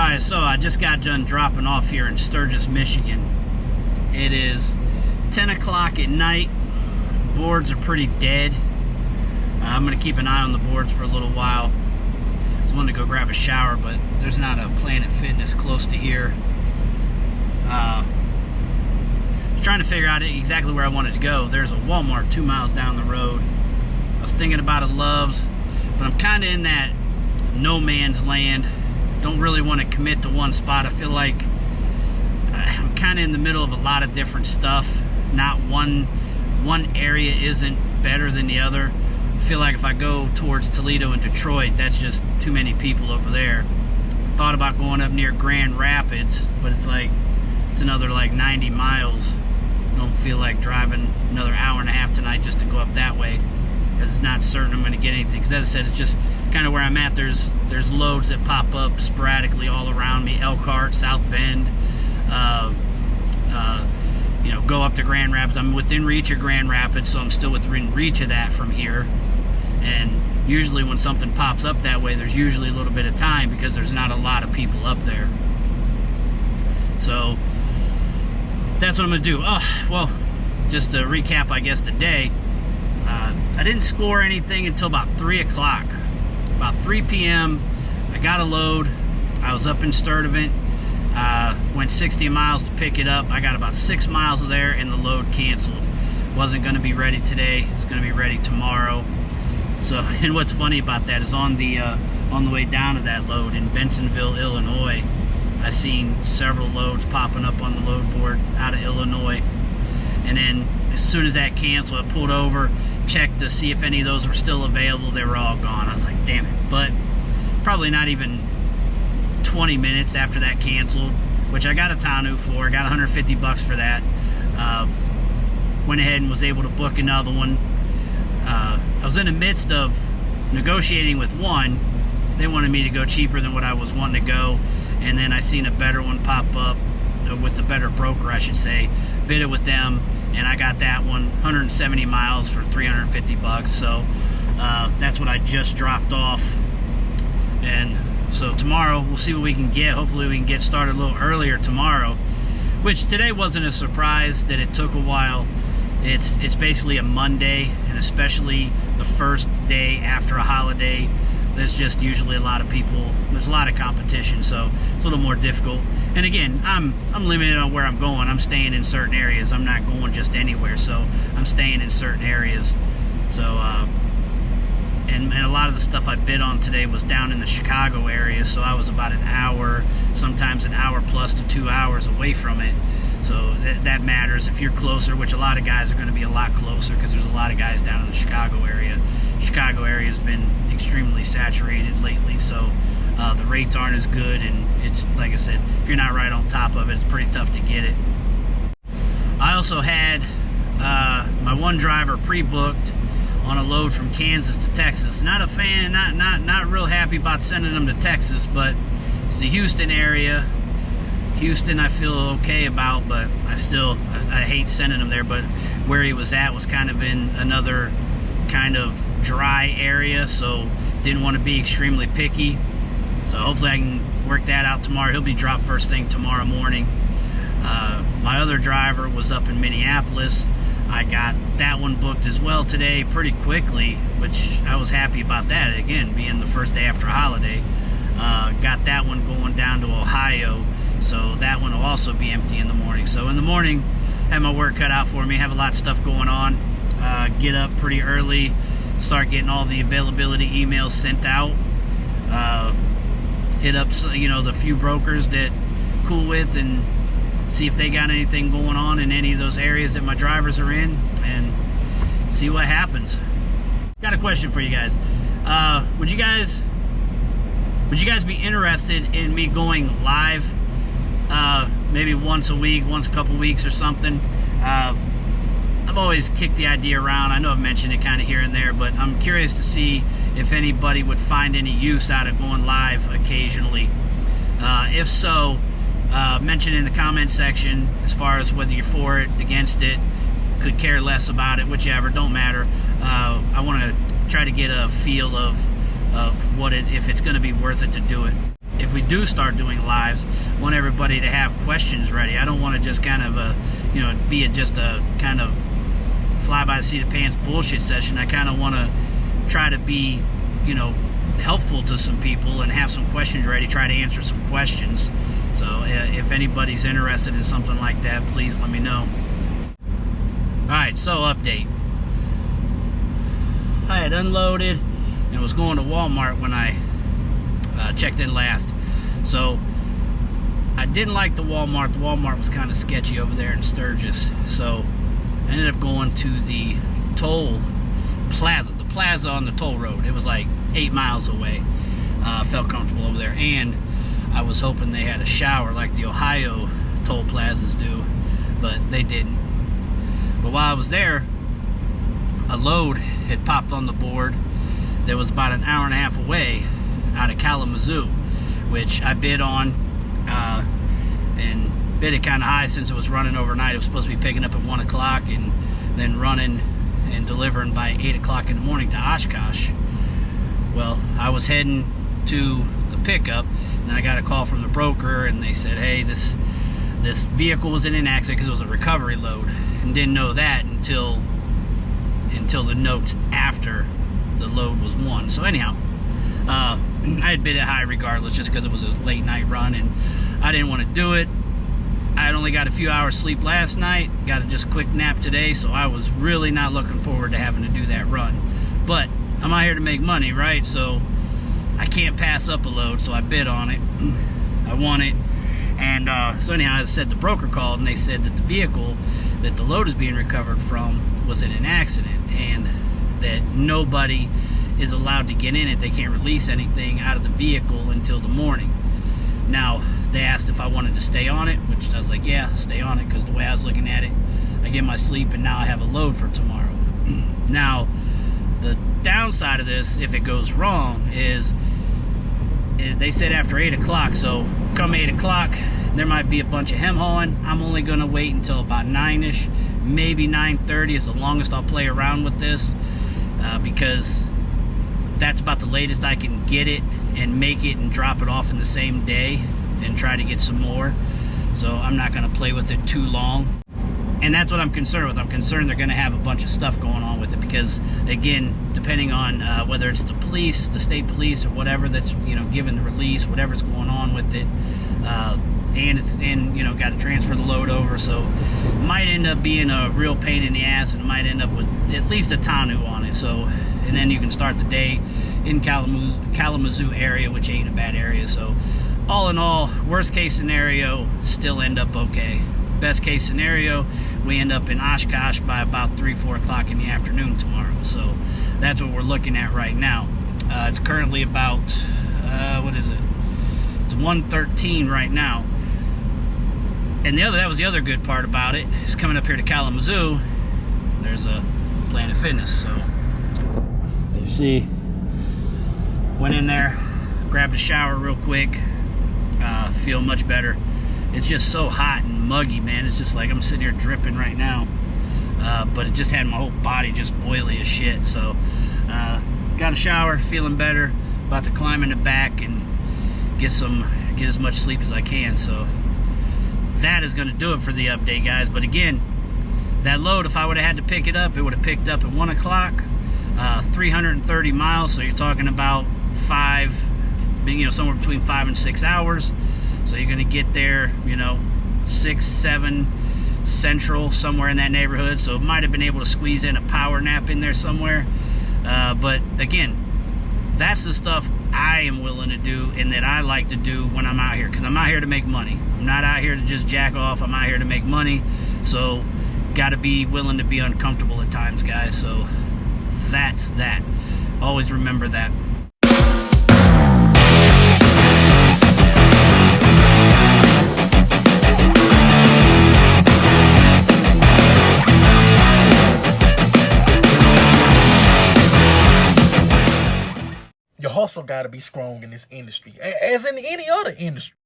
Alright, so I just got done dropping off here in Sturgis, Michigan. It is 10 o'clock at night. Boards are pretty dead. I'm going to keep an eye on the boards for a little while. I just wanted to go grab a shower, but there's not a Planet Fitness close to here. I was trying to figure out exactly where I wanted to go. There's a Walmart 2 miles down the road. I was thinking about a Love's, but I'm kind of in that no man's land. Don't really want to commit to one spot. I feel like I'm kind of in the middle of a lot of different stuff. Not one area isn't better than the other. I feel like if I go towards Toledo and Detroit, that's just too many people over there. Thought about going up near Grand Rapids, but it's like it's another like 90 miles. I don't feel like driving another hour and a half tonight just to go up that way, because it's not certain I'm going to get anything. Because as I said, it's just kind of where I'm at. There's loads that pop up sporadically all around me. Elkhart, South Bend, you know, go up to Grand Rapids. I'm within reach of Grand Rapids, so I'm still within reach of that from here. And usually when something pops up that way, there's usually a little bit of time because there's not a lot of people up there. So that's what I'm going to do. Oh, well, just to recap, I guess, today. I didn't score anything until about 3 o'clock. About 3 p.m. I got a load. I was up in Sturtevant. Went 60 miles to pick it up. I got about 6 miles of there and the load canceled. Wasn't going to be ready today. It's going to be ready tomorrow. So, and what's funny about that is on the way down to that load in Bensenville, Illinois, I seen several loads popping up on the load board out of Illinois. And then as soon as that canceled, I pulled over, checked to see if any of those were still available. They were all gone. I was like, damn it. But probably not even 20 minutes after that canceled, which I got a tonneau for. I got 150 bucks for that. Went ahead and was able to book another one. I was in the midst of negotiating with one. They wanted me to go cheaper than what I was wanting to go, and then I seen a better one pop up with the better broker, I should say. Bid it with them, and I got that one, 170 miles for 350 bucks. So that's what I just dropped off. And so tomorrow we'll see what we can get. Hopefully we can get started a little earlier tomorrow, which today wasn't a surprise that it took a while. It's basically a Monday, and especially the first day after a holiday, there's just usually a lot of people. There's a lot of competition, so it's a little more difficult. And again, I'm limited on where I'm going. I'm staying in certain areas. I'm not going just anywhere, so I'm staying in certain areas. So and a lot of the stuff I bid on today was down in the Chicago area, so I was about an hour, sometimes an hour plus to 2 hours away from it. So that matters. If you're closer, which a lot of guys are going to be a lot closer because there's a lot of guys down in the Chicago area. Chicago area has been extremely saturated lately, so the rates aren't as good, and it's, like I said, if you're not right on top of it, it's pretty tough to get it. I also had my one driver pre-booked on a load from Kansas to Texas. Not a fan, not real happy about sending them to Texas, but it's the Houston area. Houston I feel okay about, but I hate sending them there. But where he was at was kind of in another kind of dry area, so didn't want to be extremely picky. So hopefully I can work that out tomorrow. He'll be dropped first thing tomorrow morning. My other driver was up in Minneapolis. I got that one booked as well today pretty quickly, which I was happy about that, again, being the first day after a holiday. Got that one going down to Ohio, so that one will also be empty in the morning. So in the morning, have my work cut out for me, have a lot of stuff going on. Get up pretty early, start getting all the availability emails sent out. Hit up, you know, the few brokers that cool with, and see if they got anything going on in any of those areas that my drivers are in, and see what happens. Got a question for you guys. Would you guys be interested in me going live maybe once a week, once a couple weeks or something? I've always kicked the idea around. I know I've mentioned it kind of here and there, but I'm curious to see if anybody would find any use out of going live occasionally. If so, mention in the comment section as far as whether you're for it, against it, could care less about it, whichever, don't matter. I want to try to get a feel of what if it's going to be worth it to do it. If we do start doing lives, I want everybody to have questions ready. I don't want to just kind of be just a kind of fly by the seat of pants bullshit session. I kind of want to try to be, helpful to some people and have some questions ready, try to answer some questions. So if anybody's interested in something like that, please let me know. Alright, so update. I had unloaded and was going to Walmart when I checked in last. So I didn't like the Walmart. The Walmart was kind of sketchy over there in Sturgis. So I ended up going to the toll plaza. The plaza on the toll road. It was like 8 miles away. Felt comfortable over there. And I was hoping they had a shower like the Ohio toll plazas do. But they didn't. But while I was there, a load had popped on the board that was about an hour and a half away out of Kalamazoo, which I bid on and bid it kind of high since it was running overnight. It was supposed to be picking up at 1 o'clock and then running and delivering by 8 o'clock in the morning to Oshkosh. Well, I was heading to the pickup and I got a call from the broker and they said, hey, this vehicle was in an accident because it was a recovery load, and didn't know that until the notes after the load was won. So anyhow, I had bid it high regardless, just because it was a late night run and I didn't want to do it. I had only got a few hours sleep last night, got a just quick nap today, so I was really not looking forward to having to do that run. But I'm out here to make money, right? So I can't pass up a load, so I bid on it. I won it. And so anyhow, as I said, the broker called and they said that the vehicle that the load is being recovered from was in an accident and that nobody is allowed to get in it. They can't release anything out of the vehicle until the morning. Now, they asked if I wanted to stay on it, which I was like, yeah, stay on it, because the way I was looking at it, I get my sleep and now I have a load for tomorrow. Now, the downside of this, if it goes wrong, is they said after 8 o'clock, so come 8 o'clock, there might be a bunch of hem hauling. I'm only going to wait until about 9-ish, maybe 9:30 is the longest I'll play around with this, because that's about the latest I can get it and make it and drop it off in the same day and try to get some more. So I'm not going to play with it too long. And that's what I'm concerned with. I'm concerned they're going to have a bunch of stuff going on with it because, again, depending on whether it's the police, the state police, or whatever that's, given the release, whatever's going on with it, and got to transfer the load over, so it might end up being a real pain in the ass, and it might end up with at least a tonneau on it. So, and then you can start the day in Kalamazoo area, which ain't a bad area. So, all in all, worst case scenario, still end up okay. Best case scenario, we end up in Oshkosh by about 3-4 o'clock in the afternoon tomorrow. So that's what we're looking at right now. It's currently about what is it? It's 1:13 right now. And that was the other good part about it. It's coming up here to Kalamazoo. There's a Planet Fitness. So as you see, went in there, grabbed a shower real quick. Feel much better. It's just so hot and muggy, man. It's just like I'm sitting here dripping right now. But it just had my whole body just oily as shit. So got a shower, feeling better. About to climb in the back and get as much sleep as I can. So that is going to do it for the update, guys. But again, that load, if I would have had to pick it up, it would have picked up at 1 o'clock, 330 miles. So you're talking about somewhere between 5 and 6 hours. So you're going to get there, 6, 7 central, somewhere in that neighborhood. So it might have been able to squeeze in a power nap in there somewhere. But again, that's the stuff I am willing to do and that I like to do when I'm out here, because I'm out here to make money. I'm not out here to just jack off. I'm out here to make money. So got to be willing to be uncomfortable at times, guys. So that's that. Always remember that. Your hustle got to be strong in this industry, as in any other industry.